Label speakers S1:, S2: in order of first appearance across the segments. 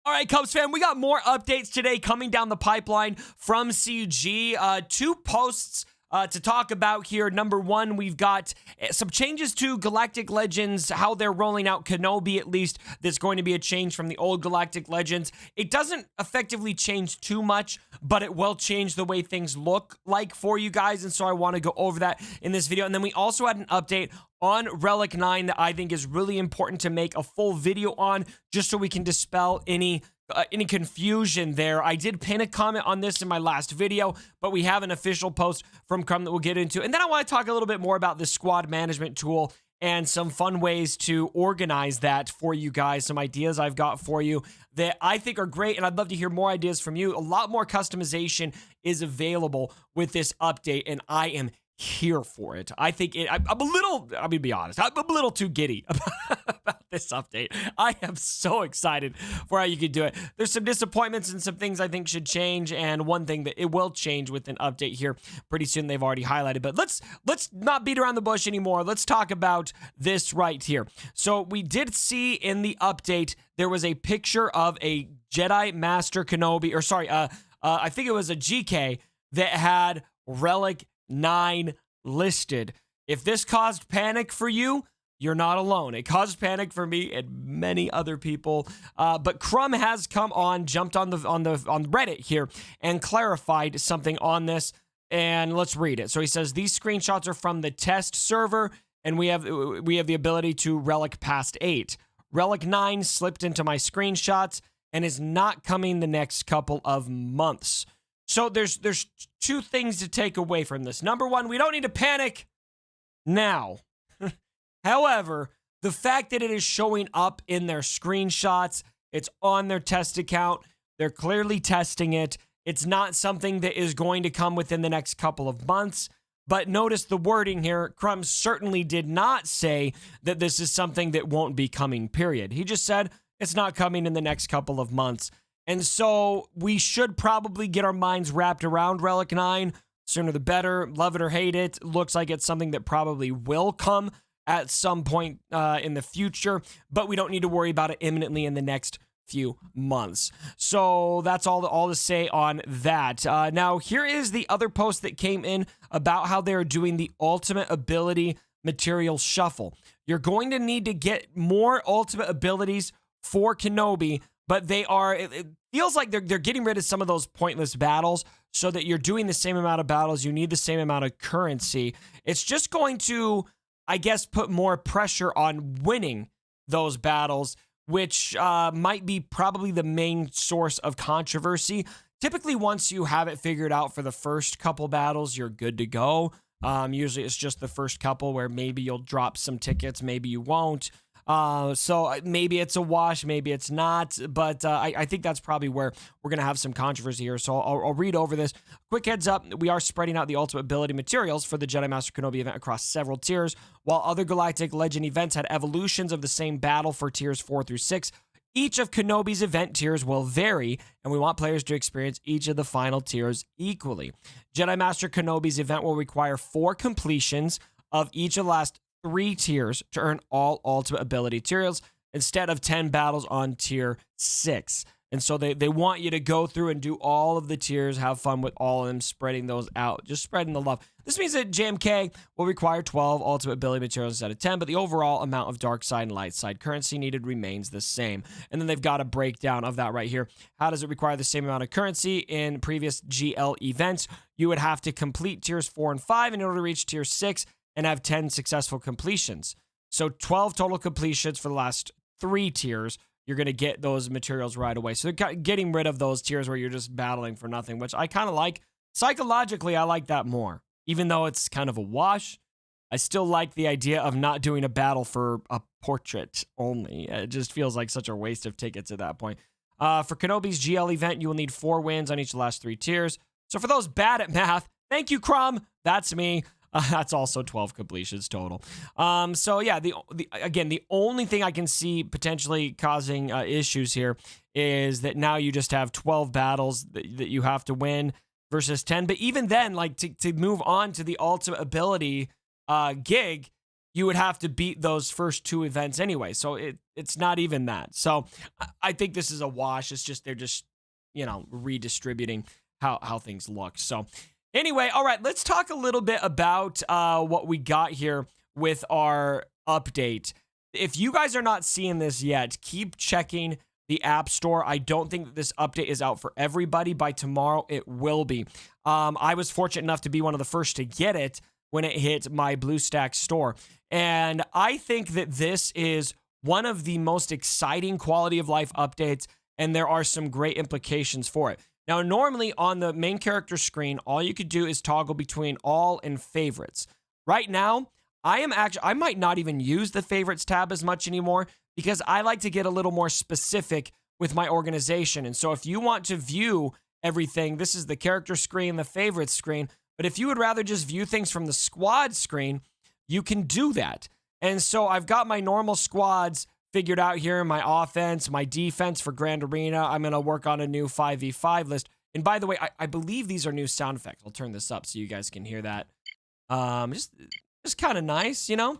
S1: All right, Cubs fan, we got more updates today coming down the pipeline from CG. Two posts to talk about here. Number one, we've got some changes to Galactic Legends, how they're rolling out Kenobi, at least. There's going to be a change from the old Galactic Legends. It doesn't effectively change too much, but it will change the way things look like for you guys, and so I want to go over that in this video. And then we also had an update on Relic 9 that I think is really important to make a full video on, just so we can dispel any confusion there. I did pin a comment on this in my last video, but we have an official post from Crumb that we'll get into. And then I want to talk a little bit more about the squad management tool and some fun ways to organize that for you guys. Some ideas I've got for you that I think are great, and I'd love to hear more ideas from you. A lot more customization is available with this update, and I am here for it. I think I'm a little, I'm gonna be honest, I'm a little too giddy about this update. I am so excited for how you can do it. There's some disappointments and some things I think should change, and one thing that it will change with an update here pretty soon, they've already highlighted. But let's not beat around the bush anymore. Let's talk about this right here. So we did see in the update there was a picture of a Jedi Master Kenobi, or sorry, I think it was a GK that had Relic 9 listed. If this caused panic for you, you're not alone. It caused panic for me and many other people. But Crumb has come on, jumped on Reddit here and clarified something on this. And let's read it. So he says these screenshots are from the test server, and we have the ability to Relic past 8. Relic 9 slipped into my screenshots and is not coming the next couple of months. So there's two things to take away from this. Number one, we don't need to panic now. However, the fact that it is showing up in their screenshots, it's on their test account, they're clearly testing it. It's not something that is going to come within the next couple of months. But notice the wording here. Crumb certainly did not say that this is something that won't be coming, period. He just said it's not coming in the next couple of months. And so we should probably get our minds wrapped around Relic 9. Sooner the better. Love it or hate it. Looks like it's something that probably will come at some point in the future, but we don't need to worry about it imminently in the next few months. So that's all to say on that. Now, here is the other post that came in about how they're doing the ultimate ability material shuffle. You're going to need to get more ultimate abilities for Kenobi, but they are, it feels like they're getting rid of some of those pointless battles so that you're doing the same amount of battles. You need the same amount of currency. It's just going to, I guess, put more pressure on winning those battles, which might be probably the main source of controversy. Typically, once you have it figured out for the first couple battles, you're good to go. Usually it's just the first couple where maybe you'll drop some tickets, maybe you won't. So maybe it's a wash, maybe it's not, but I think that's probably where we're going to have some controversy here. So I'll read over this. Quick heads up, we are spreading out the ultimate ability materials for the Jedi Master Kenobi event across several tiers. While other Galactic Legend events had evolutions of the same battle for tiers 4 through 6, each of Kenobi's event tiers will vary, and we want players to experience each of the final tiers equally. Jedi Master Kenobi's event will require 4 completions of each of the last 3 tiers to earn all ultimate ability materials instead of 10 battles on tier 6. And so they want you to go through and do all of the tiers, have fun with all of them, spreading those out, just spreading the love. This means that JMK will require 12 ultimate ability materials instead of 10, but the overall amount of dark side and light side currency needed remains the same. And then they've got a breakdown of that right here. How does it require the same amount of currency? In previous GL events, you would have to complete tiers 4 and 5 in order to reach tier 6 and have 10 successful completions. So 12 total completions for the last 3 tiers. You're going to get those materials right away. So they're getting rid of those tiers where you're just battling for nothing, which I kind of like. Psychologically, I like that more. Even though it's kind of a wash, I still like the idea of not doing a battle for a portrait only. It just feels like such a waste of tickets at that point. For Kenobi's GL event, you will need 4 wins on each of the last 3 tiers. So for those bad at math, thank you, Crumb. That's me. That's also 12 completions total. So yeah, again, the only thing I can see potentially causing issues here is that now you just have 12 battles that you have to win versus 10. But even then, like to move on to the ultimate ability gig, you would have to beat those first 2 events anyway. So it's not even that. So I think this is a wash. It's just they're just, you know, redistributing how things look. So anyway, all right, let's talk a little bit about what we got here with our update. If you guys are not seeing this yet, keep checking the App Store. I don't think that this update is out for everybody. By tomorrow, it will be. I was fortunate enough to be one of the first to get it when it hit my BlueStacks store. And I think that this is one of the most exciting quality of life updates, and there are some great implications for it. Now, normally on the main character screen, all you could do is toggle between all and favorites. Right now, I might not even use the favorites tab as much anymore because I like to get a little more specific with my organization. And so if you want to view everything, this is the character screen, the favorites screen. But if you would rather just view things from the squad screen, you can do that. And so I've got my normal squads figured out here, my offense, my defense for Grand Arena. I'm going to work on a new 5v5 list. And by the way, I believe these are new sound effects. I'll turn this up so you guys can hear that. Just kind of nice, you know?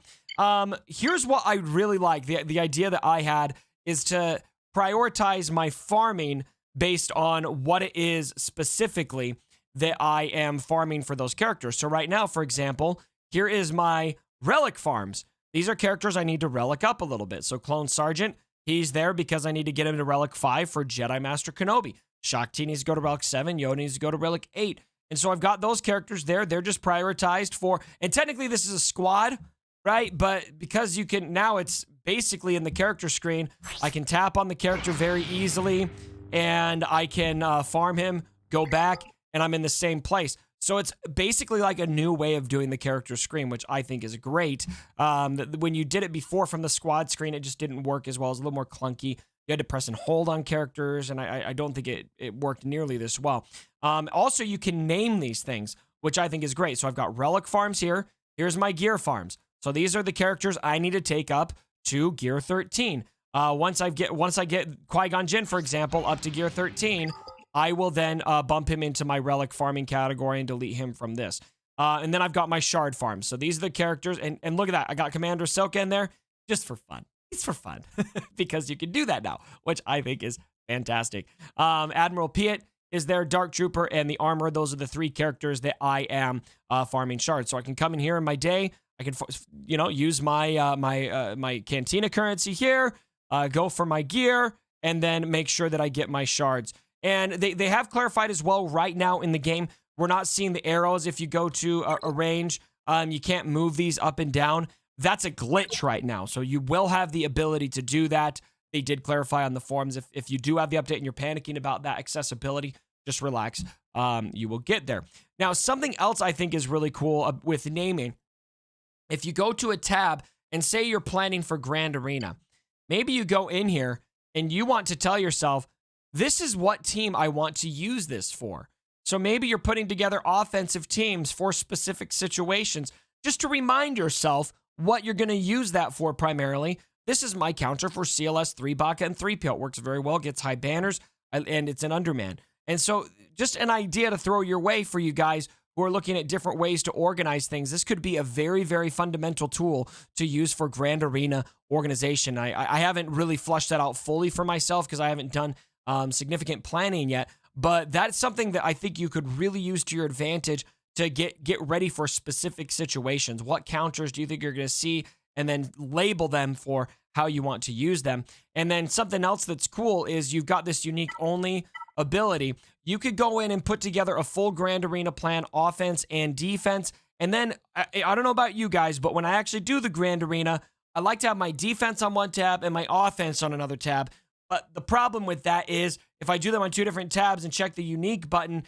S1: Here's what I really like. The idea that I had is to prioritize my farming based on what it is specifically that I am farming for those characters. So right now, for example, here is my relic farms. These are characters I need to relic up a little bit. So Clone Sergeant, he's there because I need to get him to relic 5 for Jedi Master Kenobi. Shakti needs to go to relic 7. Yoda needs to go to relic 8. And so I've got those characters there. They're just prioritized for, and technically this is a squad, right? But because you can, now it's basically in the character screen, I can tap on the character very easily and I can farm him, go back, and I'm in the same place. So it's basically like a new way of doing the character screen, which I think is great. When you did it before from the squad screen, it just didn't work as well. It was a little more clunky. You had to press and hold on characters, and I don't think it worked nearly this well. Also, you can name these things, which I think is great. So I've got relic farms here. Here's my gear farms. So these are the characters I need to take up to gear 13. Once I get Qui-Gon Jinn, for example, up to gear 13, I will then bump him into my relic farming category and delete him from this. And then I've got my shard farms. So these are the characters. And look at that. I got Commander Ahsoka in there just for fun. It's for fun because you can do that now, which I think is fantastic. Admiral Piet is there, Dark Trooper, and the Armorer. Those are the 3 characters that I am farming shards. So I can come in here in my day. I can, use my my Cantina currency here, go for my gear, and then make sure that I get my shards. And they have clarified as well right now in the game, we're not seeing the arrows if you go to a range. You can't move these up and down. That's a glitch right now. So you will have the ability to do that. They did clarify on the forums. If you do have the update and you're panicking about that accessibility, just relax. You will get there. Now, something else I think is really cool with naming. If you go to a tab and say you're planning for Grand Arena, maybe you go in here and you want to tell yourself, this is what team I want to use this for. So maybe you're putting together offensive teams for specific situations just to remind yourself what you're going to use that for primarily. This is my counter for CLS 3 Baka and 3PO. It works very well, gets high banners, and it's an underman. And so just an idea to throw your way for you guys who are looking at different ways to organize things. This could be a very, very fundamental tool to use for Grand Arena organization. I haven't really flushed that out fully for myself because I haven't done significant planning yet, but that's something that I think you could really use to your advantage to get ready for specific situations. What counters do you think you're going to see? And then label them for how you want to use them. And then something else that's cool is you've got this unique only ability. You could go in and put together a full Grand Arena plan, offense and defense. And then, I don't know about you guys, but when I actually do the Grand Arena, I like to have my defense on one tab and my offense on another tab. But the problem with that is if I do them on 2 different tabs and check the unique button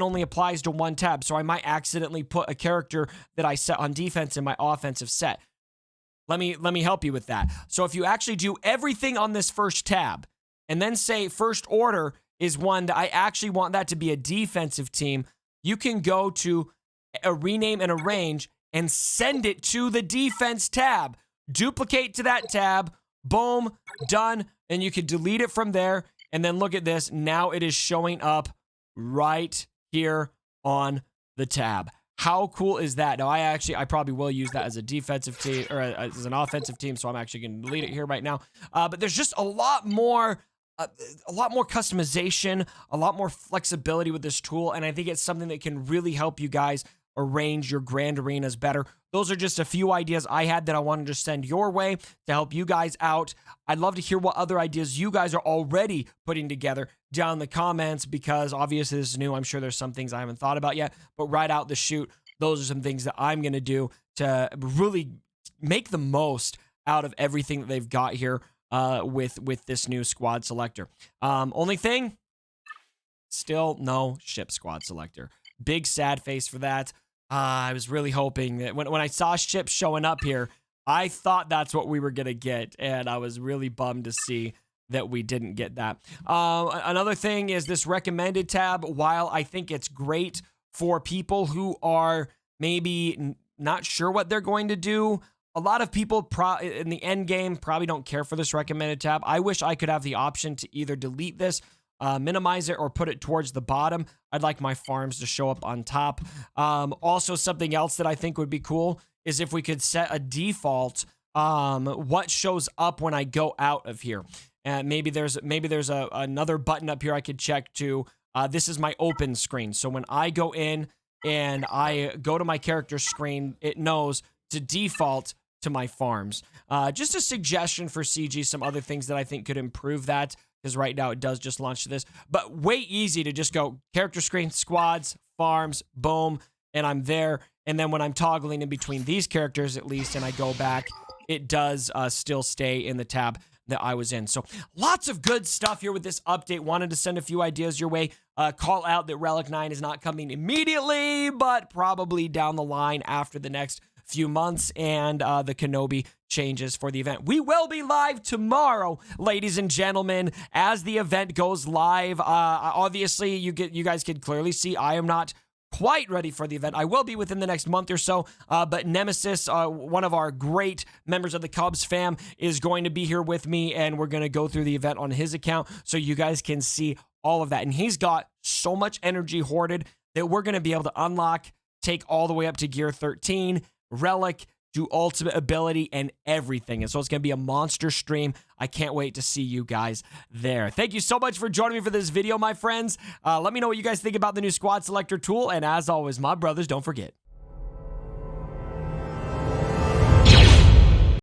S1: only applies to one tab. So I might accidentally put a character that I set on defense in my offensive set. Let me help you with that. So if you actually do everything on this first tab and then say first order is one that I actually want that to be a defensive team, you can go to a rename and arrange and send it to the defense tab. Duplicate to that tab. Boom, done. And you can delete it from there. And then look at this. Now it is showing up right here on the tab. How cool is that? Now, I probably will use that as a defensive team or as an offensive team, so I'm actually going to delete it here right now. But there's just a lot more customization, a lot more flexibility with this tool, and I think it's something that can really help you guys arrange your grand arenas better. Those are just a few ideas I had that I wanted to send your way to help you guys out. I'd love to hear what other ideas you guys are already putting together down in the comments, because obviously this is new. I'm sure there's some things I haven't thought about yet, but right out the chute, those are some things that I'm going to do to really make the most out of everything that they've got here with this new squad selector. Only thing, still no ship squad selector. Big sad face for that. I was really hoping that when I saw ships showing up here, I thought that's what we were going to get, and I was really bummed to see that we didn't get that. Another thing is this recommended tab. While I think it's great for people who are maybe not sure what they're going to do, a lot of people in the end game probably don't care for this recommended tab. I wish I could have the option to either delete this, minimize it, or put it towards the bottom. I'd like my farms to show up on top. Also, something else that I think would be cool is if we could set a default what shows up when I go out of here. And maybe there's another button up here I could check to. This is my open screen. So when I go in and I go to my character screen, it knows to default to my farms. Just a suggestion for CG, some other things that I think could improve that, because right now it does just launch to this, but way easy to just go character screen, squads, farms, boom, and I'm there. And then when I'm toggling in between these characters, at least, and I go back, it does still stay in the tab that I was in. So lots of good stuff here with this update. Wanted to send a few ideas your way. Call out that Relic 9 is not coming immediately, but probably down the line after the next few months and the Kenobi changes for the event. We will be live tomorrow, ladies and gentlemen, as the event goes live. Obviously, you guys can clearly see I am not quite ready for the event. I will be within the next month or so, but Nemesis, one of our great members of the Cubs fam, is going to be here with me, and we're going to go through the event on his account so you guys can see all of that. And he's got so much energy hoarded that we're going to be able to unlock, take all the way up to gear 13, Relic, do ultimate ability, and everything. And so it's going to be a monster stream. I can't wait to see you guys there. Thank you so much for joining me for this video, my friends. Let me know what you guys think about the new squad selector tool. And as always, my brothers, don't forget,